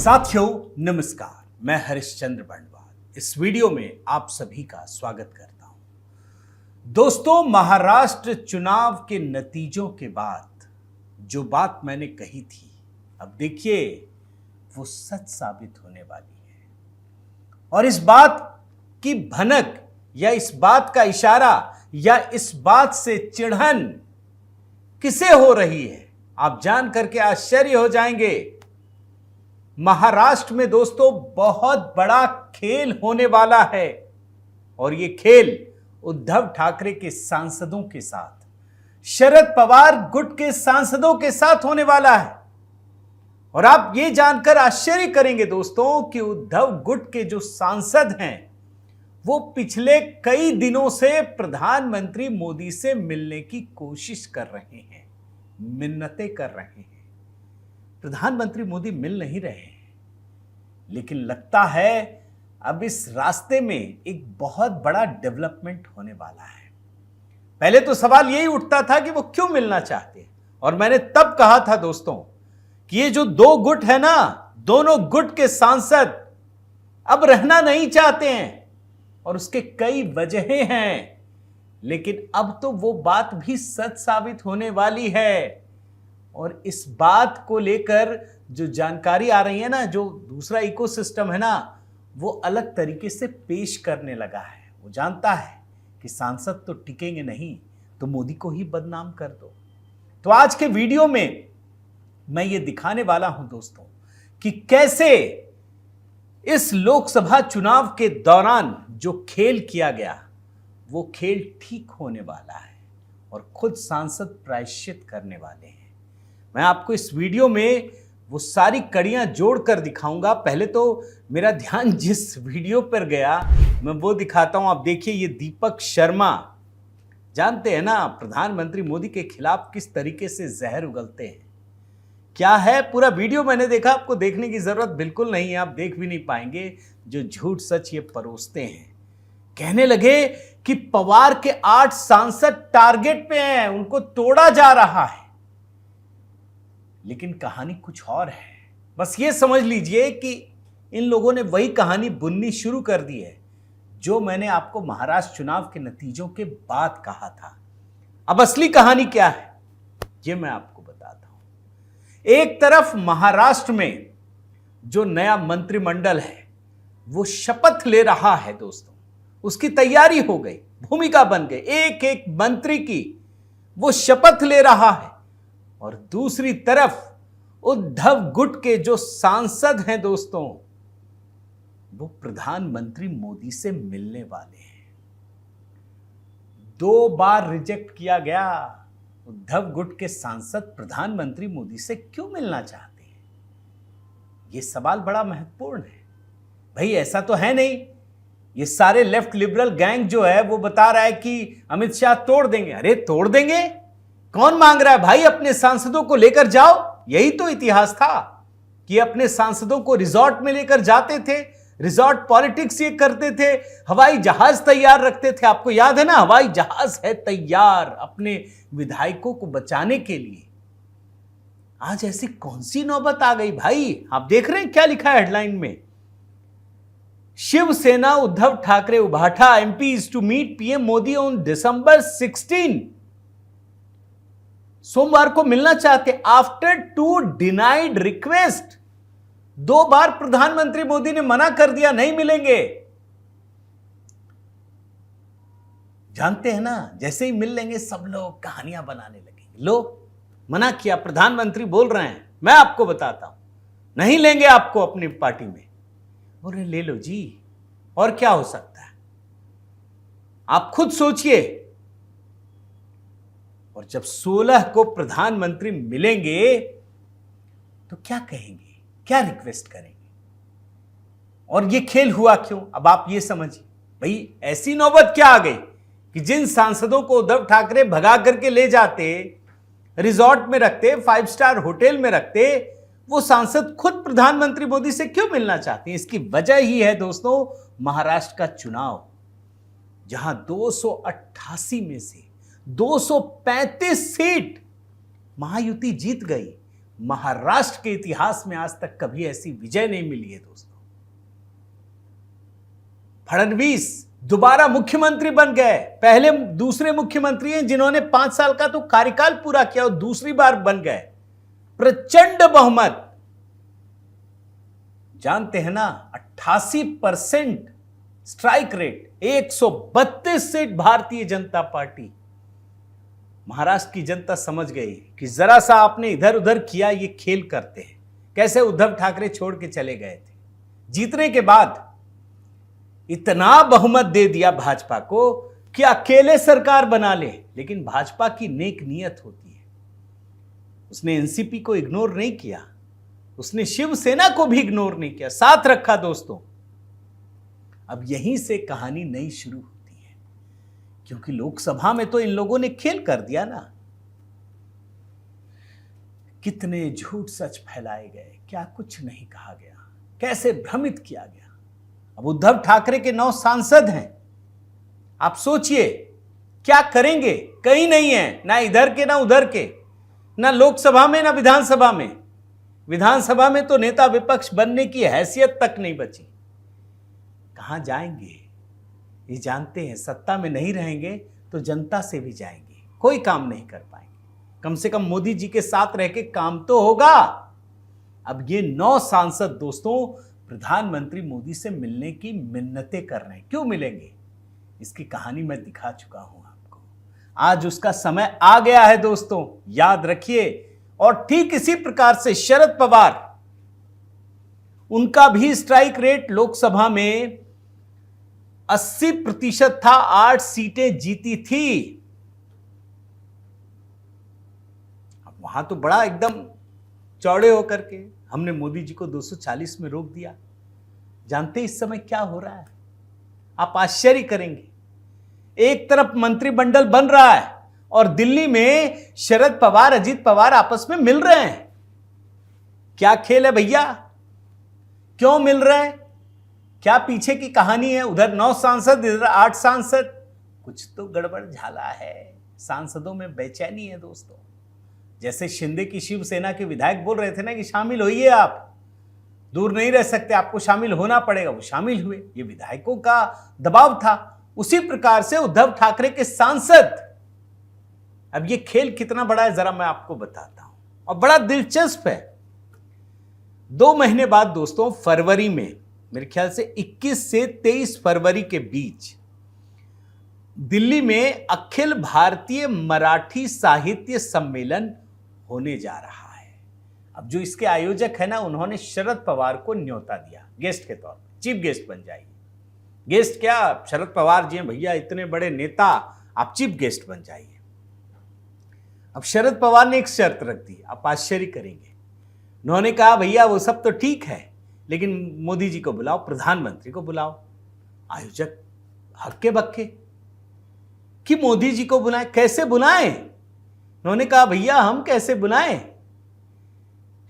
साथियों नमस्कार, मैं हरिश्चंद्र बंडवाल इस वीडियो में आप सभी का स्वागत करता हूं। दोस्तों, महाराष्ट्र चुनाव के नतीजों के बाद जो बात मैंने कही थी, अब देखिए वो सच साबित होने वाली है। और इस बात की भनक या इस बात का इशारा या इस बात से चिढ़न किसे हो रही है, आप जान करके आश्चर्य हो जाएंगे। महाराष्ट्र में दोस्तों बहुत बड़ा खेल होने वाला है और यह खेल उद्धव ठाकरे के सांसदों के साथ, शरद पवार गुट के सांसदों के साथ होने वाला है। और आप यह जानकर आश्चर्य करेंगे दोस्तों कि उद्धव गुट के जो सांसद हैं वो पिछले कई दिनों से प्रधानमंत्री मोदी से मिलने की कोशिश कर रहे हैं, मिन्नतें कर रहे हैं। प्रधानमंत्री मोदी मिल नहीं रहे हैं, लेकिन लगता है अब इस रास्ते में एक बहुत बड़ा डेवलपमेंट होने वाला है। पहले तो सवाल यही उठता था कि वो क्यों मिलना चाहते हैं, और मैंने तब कहा था दोस्तों कि ये जो दो गुट है ना, दोनों गुट के सांसद अब रहना नहीं चाहते हैं और उसके कई वजहें हैं, लेकिन अब तो वो बात भी सच साबित होने वाली है। और इस बात को लेकर जो जानकारी आ रही है ना, जो दूसरा इकोसिस्टम है ना, वो अलग तरीके से पेश करने लगा है। वो जानता है कि सांसद तो टिकेंगे नहीं, तो मोदी को ही बदनाम कर दो। तो आज के वीडियो में मैं ये दिखाने वाला हूं दोस्तों कि कैसे इस लोकसभा चुनाव के दौरान जो खेल किया गया वो खेल ठीक होने वाला है और खुद सांसद प्रायश्चित करने वाले हैं। मैं आपको इस वीडियो में वो सारी कड़ियां जोड़कर दिखाऊंगा। पहले तो मेरा ध्यान जिस वीडियो पर गया मैं वो दिखाता हूं। आप देखिए, ये दीपक शर्मा, जानते हैं ना प्रधानमंत्री मोदी के खिलाफ किस तरीके से जहर उगलते हैं। क्या है पूरा वीडियो मैंने देखा, आपको देखने की जरूरत बिल्कुल नहीं है, आप देख भी नहीं पाएंगे। जो झूठ सच ये परोसते हैं, कहने लगे कि पवार के 8 सांसद टारगेट पे हैं, उनको तोड़ा जा रहा है। लेकिन कहानी कुछ और है। बस ये समझ लीजिए कि इन लोगों ने वही कहानी बुननी शुरू कर दी है जो मैंने आपको महाराष्ट्र चुनाव के नतीजों के बाद कहा था। अब असली कहानी क्या है ये मैं आपको बताता हूं। एक तरफ महाराष्ट्र में जो नया मंत्रिमंडल है वो शपथ ले रहा है दोस्तों, उसकी तैयारी हो गई, भूमिका बन गई, एक एक मंत्री की वो शपथ ले रहा है। और दूसरी तरफ उद्धव गुट के जो सांसद हैं दोस्तों, वो प्रधानमंत्री मोदी से मिलने वाले हैं। 2 बार रिजेक्ट किया गया। उद्धव गुट के सांसद प्रधानमंत्री मोदी से क्यों मिलना चाहते हैं, यह सवाल बड़ा महत्वपूर्ण है। भाई ऐसा तो है नहीं, ये सारे लेफ्ट लिबरल गैंग जो है वो बता रहा है कि अमित शाह तोड़ देंगे। अरे तोड़ देंगे, कौन मांग रहा है भाई? अपने सांसदों को लेकर जाओ। यही तो इतिहास था कि अपने सांसदों को रिजॉर्ट में लेकर जाते थे, रिजॉर्ट पॉलिटिक्स ये करते थे, हवाई जहाज तैयार रखते थे। आपको याद है ना, हवाई जहाज है तैयार अपने विधायकों को बचाने के लिए। आज ऐसी कौन सी नौबत आ गई भाई? आप देख रहे हैं क्या लिखा है हेडलाइन में, शिवसेना उद्धव ठाकरे उभाठा MPs to meet PM Modi on December 16। सोमवार को मिलना चाहते आफ्टर 2 डिनाइड रिक्वेस्ट। 2 बार प्रधानमंत्री मोदी ने मना कर दिया, नहीं मिलेंगे। जानते हैं ना, जैसे ही मिल लेंगे सब लोग कहानियां बनाने लगे। लो मना किया, प्रधानमंत्री बोल रहे हैं, मैं आपको बताता हूं नहीं लेंगे आपको अपनी पार्टी में। बोल रहे ले लो जी, और क्या हो सकता है, आप खुद सोचिए। और जब 16 को प्रधानमंत्री मिलेंगे तो क्या कहेंगे, क्या रिक्वेस्ट करेंगे, और ये खेल हुआ क्यों? अब आप ये समझिए भाई, ऐसी नौबत क्या आ गई कि जिन सांसदों को उद्धव ठाकरे भगा करके ले जाते, रिजॉर्ट में रखते, 5 स्टार होटल में रखते, वो सांसद खुद प्रधानमंत्री मोदी से क्यों मिलना चाहते हैं? इसकी वजह ही है दोस्तों महाराष्ट्र का चुनाव, जहां 288 में से 235 सीट महायुति जीत गई। महाराष्ट्र के इतिहास में आज तक कभी ऐसी विजय नहीं मिली है दोस्तों। फडणवीस दोबारा मुख्यमंत्री बन गए, पहले दूसरे मुख्यमंत्री हैं जिन्होंने 5 साल का तो कार्यकाल पूरा किया और दूसरी बार बन गए। प्रचंड बहुमत, जानते हैं ना, 88% strike rate, 132 seat Bharatiya Janata party. Maharashtra की जनता समझ गई कि जरा सा आपने इधर उधर किया, ये खेल करते हैं। कैसे उद्धव ठाकरे छोड़ के चले गए थे, जीतने के बाद इतना बहुमत दे दिया भाजपा को कि अकेले सरकार बना ले। लेकिन भाजपा की नेक नीयत होती है, उसने एनसीपी को इग्नोर नहीं किया, उसने शिवसेना को भी इग्नोर नहीं किया, साथ रखा दोस्तों। अब यहीं से कहानी नई शुरू होती है, क्योंकि लोकसभा में तो इन लोगों ने खेल कर दिया ना। कितने झूठ सच फैलाए गए, क्या कुछ नहीं कहा गया, कैसे भ्रमित किया गया। अब उद्धव ठाकरे के 9 सांसद हैं, आप सोचिए क्या करेंगे। कहीं नहीं है, ना इधर के ना उधर के, ना लोकसभा में ना विधानसभा में। विधानसभा में तो नेता विपक्ष बनने की हैसियत तक नहीं बची। कहां जाएंगे ये जानते हैं, सत्ता में नहीं रहेंगे तो जनता से भी जाएंगे, कोई काम नहीं कर पाएंगे। कम से कम मोदी जी के साथ रह के काम तो होगा। अब ये 9 सांसद दोस्तों प्रधानमंत्री मोदी से मिलने की मिन्नतें कर रहे हैं। क्यों मिलेंगे, इसकी कहानी मैं दिखा चुका हूं आपको। आज उसका समय आ गया है दोस्तों, याद रखिए। और ठीक इसी प्रकार से शरद पवार, उनका भी स्ट्राइक रेट लोकसभा में 80% था, 8 सीटें जीती थी। अब वहां तो बड़ा एकदम चौड़े होकर के हमने मोदी जी को 240 में रोक दिया। जानते इस समय क्या हो रहा है, आप आश्चर्य करेंगे। एक तरफ मंत्रिमंडल बन रहा है और दिल्ली में शरद पवार अजीत पवार आपस में मिल रहे हैं। क्या खेल है भैया, क्यों मिल रहे हैं, क्या पीछे की कहानी है। उधर 9 सांसद, इधर 8 सांसद, कुछ तो गड़बड़ झाला है। सांसदों में बेचैनी है दोस्तों। जैसे शिंदे की शिवसेना के विधायक बोल रहे थे ना कि शामिल होइए, आप दूर नहीं रह सकते, आपको शामिल होना पड़ेगा, वो शामिल हुए। ये विधायकों का दबाव था। उसी प्रकार से उद्धव ठाकरे के सांसद। अब ये खेल कितना बड़ा है जरा मैं आपको बताता हूं, और बड़ा दिलचस्प है। 2 महीने बाद दोस्तों फरवरी में, मेरे ख्याल से 21 से 23 फरवरी के बीच दिल्ली में अखिल भारतीय मराठी साहित्य सम्मेलन होने जा रहा है। अब जो इसके आयोजक है ना, उन्होंने शरद पवार को न्योता दिया गेस्ट के तौर पर, चीफ गेस्ट बन जाइए। गेस्ट क्या, शरद पवार जी हैं भैया, इतने बड़े नेता, आप चीफ गेस्ट बन जाइए। अब शरद पवार ने एक शर्त रख दी, आप आश्चर्य करेंगे। उन्होंने कहा भैया वो सब तो ठीक है, लेकिन मोदी जी को बुलाओ, प्रधानमंत्री को बुलाओ। आयोजक हक्के बक्के कि मोदी जी को बुलाएं, कैसे बुलाएं। उन्होंने कहा भैया हम कैसे बुलाएं।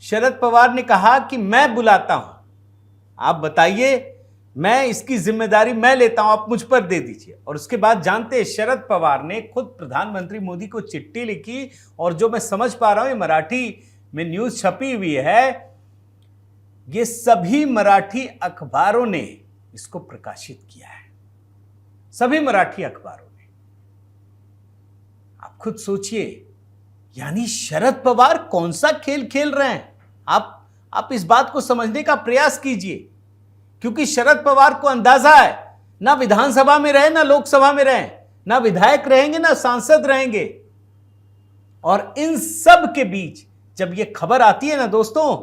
शरद पवार ने कहा कि मैं बुलाता हूं, आप बताइए, मैं इसकी जिम्मेदारी मैं लेता हूं, आप मुझ पर दे दीजिए। और उसके बाद जानते हैं, शरद पवार ने खुद प्रधानमंत्री मोदी को चिट्ठी लिखी, और जो मैं समझ पा रहा हूं ये मराठी में न्यूज छपी हुई है, ये सभी मराठी अखबारों ने इसको प्रकाशित किया है, सभी मराठी अखबारों ने। आप खुद सोचिए, यानी शरद पवार कौन सा खेल खेल रहे हैं। आप इस बात को समझने का प्रयास कीजिए, क्योंकि शरद पवार को अंदाजा है, ना विधानसभा में रहे ना लोकसभा में रहे, ना विधायक रहेंगे ना सांसद रहेंगे। और इन सब के बीच जब यह खबर आती है ना दोस्तों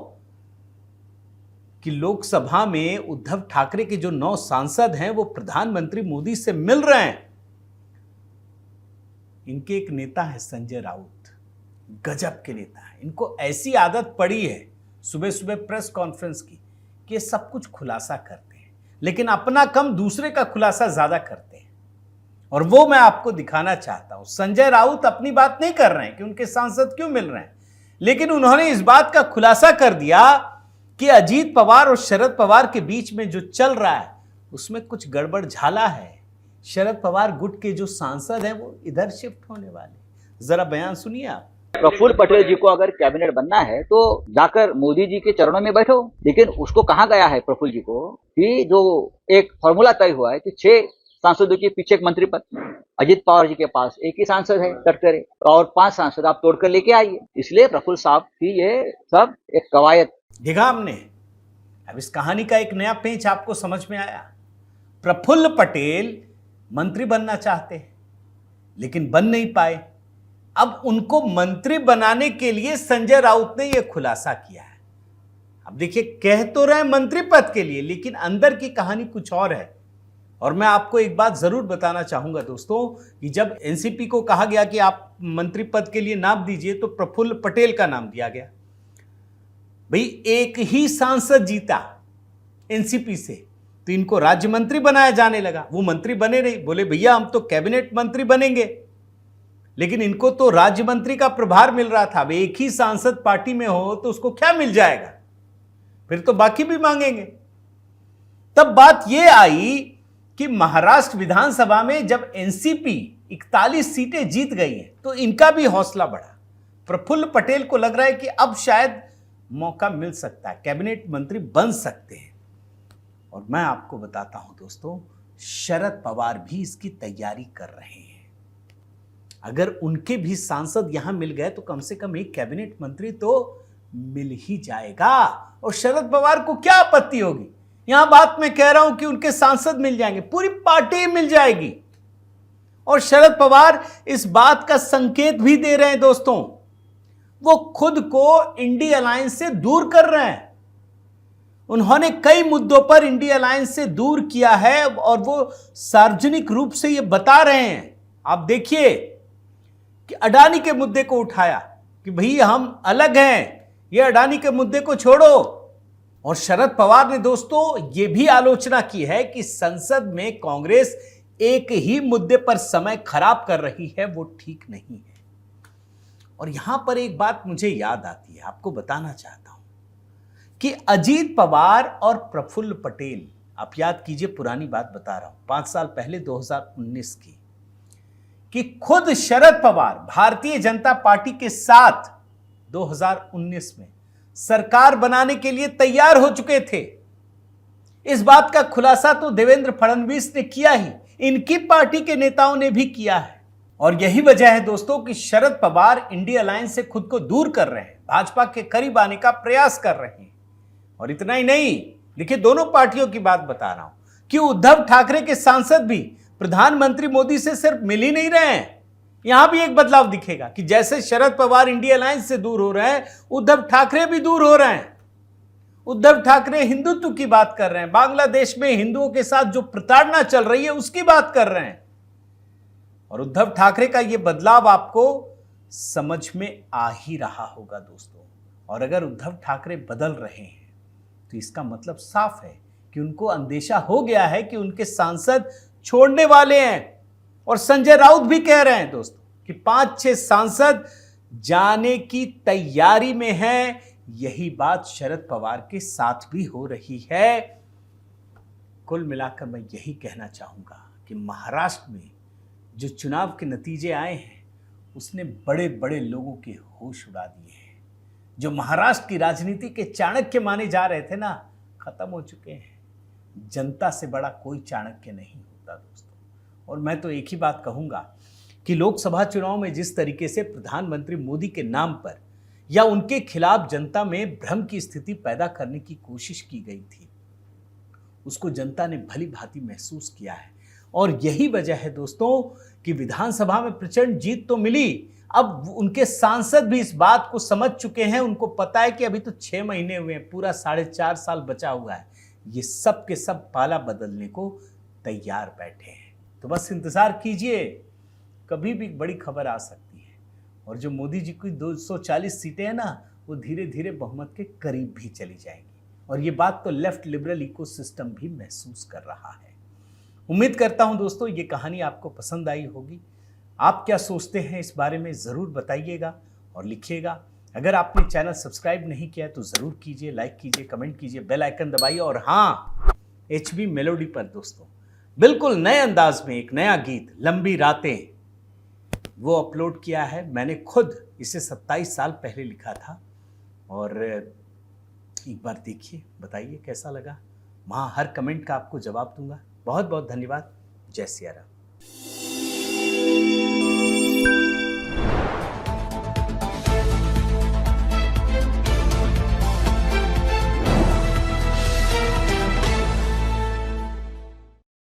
कि लोकसभा में उद्धव ठाकरे के जो 9 सांसद हैं वो प्रधानमंत्री मोदी से मिल रहे हैं। इनके एक नेता है संजय राउत, गजब के नेता है। इनको ऐसी आदत पड़ी है सुबह सुबह प्रेस कॉन्फ्रेंस की कि ये सब कुछ खुलासा करते हैं, लेकिन अपना कम दूसरे का खुलासा ज्यादा करते हैं। और वो मैं आपको दिखाना चाहता हूं। संजय राउत अपनी बात नहीं कर रहे हैं कि उनके सांसद क्यों मिल रहे हैं, लेकिन उन्होंने इस बात का खुलासा कर दिया कि अजीत पवार और शरद पवार के बीच में जो चल रहा है उसमें कुछ गड़बड़ झाला है। शरद पवार गुट के जो सांसद हैं वो इधर शिफ्ट होने वाले। जरा बयान सुनिए आप। प्रफुल्ल पटेल जी को अगर कैबिनेट बनना है तो जाकर मोदी जी के चरणों में बैठो। लेकिन उसको कहा गया है प्रफुल्ल जी को कि जो एक फॉर्मूला तय हुआ है कि 6 सांसदों के पीछे एक मंत्री पद, अजित पवार जी के पास एक ही सांसद है तटकरे, और 5 सांसद आप तोड़कर लेके आइए। इसलिए प्रफुल्ल साहब की ये सब एक कवायद। देखा हमने, अब इस कहानी का एक नया पेंच आपको समझ में आया। प्रफुल्ल पटेल मंत्री बनना चाहते हैं लेकिन बन नहीं पाए। अब उनको मंत्री बनाने के लिए संजय राउत ने यह खुलासा किया है। अब देखिए, कह तो रहे मंत्री पद के लिए, लेकिन अंदर की कहानी कुछ और है। और मैं आपको एक बात जरूर बताना चाहूंगा दोस्तों कि जब एनसीपी को कहा गया कि आप मंत्री पद के लिए नाम दीजिए तो प्रफुल्ल पटेल का नाम दिया गया। भाई, एक ही सांसद जीता एनसीपी से तो इनको राज्य मंत्री बनाया जाने लगा। वो मंत्री बने नहीं, बोले भैया हम तो कैबिनेट मंत्री बनेंगे, लेकिन इनको तो राज्य मंत्री का प्रभार मिल रहा था। एक ही सांसद पार्टी में हो तो उसको क्या मिल जाएगा, फिर तो बाकी भी मांगेंगे। तब बात यह आई कि महाराष्ट्र विधानसभा में जब एनसीपी 41 सीटें जीत गई हैं तो इनका भी हौसला बढ़ा। प्रफुल्ल पटेल को लग रहा है कि अब शायद मौका मिल सकता है, कैबिनेट मंत्री बन सकते हैं। और मैं आपको बताता हूं दोस्तों, शरद पवार भी इसकी तैयारी कर रहे हैं। अगर उनके भी सांसद यहां मिल गए तो कम से कम एक कैबिनेट मंत्री तो मिल ही जाएगा। और शरद पवार को क्या आपत्ति होगी? यहां बात मैं कह रहा हूं कि उनके सांसद मिल जाएंगे, पूरी पार्टी मिल जाएगी। और शरद पवार इस बात का संकेत भी दे रहे हैं दोस्तों, वो खुद को इंडिया अलायंस से दूर कर रहे हैं। उन्होंने कई मुद्दों पर इंडिया अलायंस से दूर किया है और वो सार्वजनिक रूप से ये बता रहे हैं। आप देखिए कि अडानी के मुद्दे को उठाया कि भाई हम अलग हैं, ये अडानी के मुद्दे को छोड़ो। और शरद पवार ने दोस्तों ये भी आलोचना की है कि संसद में कांग्रेस एक ही मुद्दे पर समय खराब कर रही है, वो ठीक नहीं है। और यहां पर एक बात मुझे याद आती है, आपको बताना चाहता हूं कि अजीत पवार और प्रफुल्ल पटेल, आप याद कीजिए, पुरानी बात बता रहा हूं, 5 साल पहले 2019 की, कि खुद शरद पवार भारतीय जनता पार्टी के साथ 2019 में सरकार बनाने के लिए तैयार हो चुके थे। इस बात का खुलासा तो देवेंद्र फडणवीस ने किया ही, इनकी पार्टी के नेताओं ने भी किया है। और यही वजह है दोस्तों कि शरद पवार इंडिया अलायंस से खुद को दूर कर रहे हैं, भाजपा के करीब आने का प्रयास कर रहे हैं। और इतना ही नहीं, देखिए दोनों पार्टियों की बात बता रहा हूं कि उद्धव ठाकरे के सांसद भी प्रधानमंत्री मोदी से सिर्फ मिल ही नहीं रहे हैं। यहां भी एक बदलाव दिखेगा कि जैसे शरद पवार इंडिया अलायंस से दूर हो रहे हैं, उद्धव ठाकरे भी दूर हो रहे हैं। उद्धव ठाकरे हिंदुत्व की बात कर रहे हैं, बांग्लादेश में हिंदुओं के साथ जो प्रताड़ना चल रही है उसकी बात कर रहे हैं। और उद्धव ठाकरे का यह बदलाव आपको समझ में आ ही रहा होगा दोस्तों। और अगर उद्धव ठाकरे बदल रहे हैं तो इसका मतलब साफ है कि उनको अंदेशा हो गया है कि उनके सांसद छोड़ने वाले हैं। और संजय राउत भी कह रहे हैं दोस्तों कि 5-6 सांसद जाने की तैयारी में हैं। यही बात शरद पवार के साथ भी हो रही है। कुल मिलाकर मैं यही कहना चाहूंगा कि महाराष्ट्र में जो चुनाव के नतीजे आए हैं उसने बड़े बड़े लोगों के होश उड़ा दिए हैं। जो महाराष्ट्र की राजनीति के चाणक्य माने जा रहे थे ना, खत्म हो चुके हैं। जनता से बड़ा कोई चाणक्य नहीं होता दोस्तों। और मैं तो एक ही बात कहूंगा कि लोकसभा चुनाव में जिस तरीके से प्रधानमंत्री मोदी के नाम पर या उनके खिलाफ जनता में भ्रम की स्थिति पैदा करने की कोशिश की गई थी, उसको जनता ने भली भांति महसूस किया है। और यही वजह है दोस्तों कि विधानसभा में प्रचंड जीत तो मिली, अब उनके सांसद भी इस बात को समझ चुके हैं। उनको पता है कि अभी तो 6 महीने हुए हैं, पूरा 4.5 साल बचा हुआ है। ये सब के सब पाला बदलने को तैयार बैठे हैं। तो बस इंतजार कीजिए, कभी भी बड़ी खबर आ सकती है। और जो मोदी जी की 240 सीटें हैं ना, वो धीरे धीरे बहुमत के करीब भी चली जाएंगी। और ये बात तो लेफ्ट लिबरल इकोसिस्टम भी महसूस कर रहा है। उम्मीद करता हूं दोस्तों ये कहानी आपको पसंद आई होगी। आप क्या सोचते हैं इस बारे में ज़रूर बताइएगा और लिखिएगा। अगर आपने चैनल सब्सक्राइब नहीं किया है तो ज़रूर कीजिए, लाइक कीजिए, कमेंट कीजिए, बेल आइकन दबाइए। और हाँ, HB मेलोडी पर दोस्तों बिल्कुल नए अंदाज में एक नया गीत लंबी रातें वो अपलोड किया है। मैंने खुद इसे 27 साल पहले लिखा था। और एक बार देखिए, बताइए कैसा लगा। वहाँ हर कमेंट का आपको जवाब दूंगा। बहुत बहुत धन्यवाद। जय सिया राम।